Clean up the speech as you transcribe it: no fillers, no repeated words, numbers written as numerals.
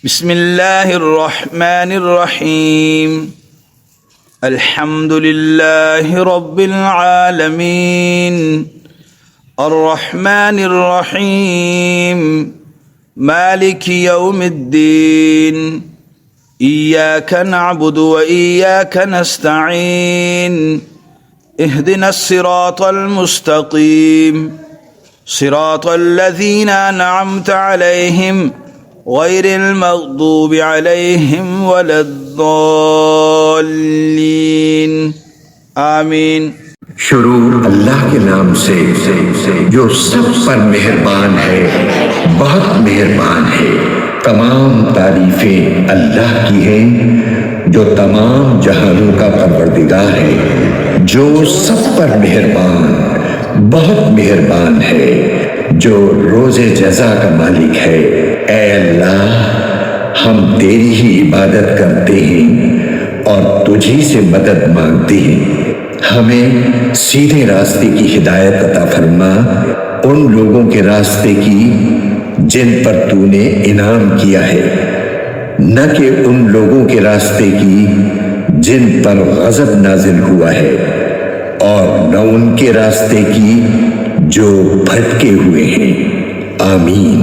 बिस्मिल्लाहिर रहमानिर रहीम। अल्हम्दुलिल्लाहि रब्बिल आलमीन। अर्रहमानिर रहीम। मालिकि यौमिद्दीन। इय्याका नअबुदु व इय्याका नस्तईन। इहदिनस सिरातल मुस्तकीम। सिरातल लज़ीना अनअमत अलैहिम गैरिल मग़दूबि अलैहिम वलद्दाल्लीन। आमीन। शुरू अल्लाह के नाम से जो सब पर मेहरबान है, बहुत मेहरबान है। तमाम तारीफें अल्लाह की हैं जो तमाम जहानों का परवरदिगार है, जो सब पर मेहरबान, बहुत मेहरबान है, जो रोज़े जज़ा का मालिक है। ऐ अल्लाह, हम तेरी ही इबादत करते हैं और तुझी से मदद मांगते हैं। हमें सीधे रास्ते की हिदायत अता फरमा, उन लोगों के रास्ते की जिन पर तूने इनाम किया है, न कि उन लोगों के रास्ते की जिन पर गज़ब नाजिल हुआ है, और न उनके रास्ते की जो भटके हुए हैं। आमीन।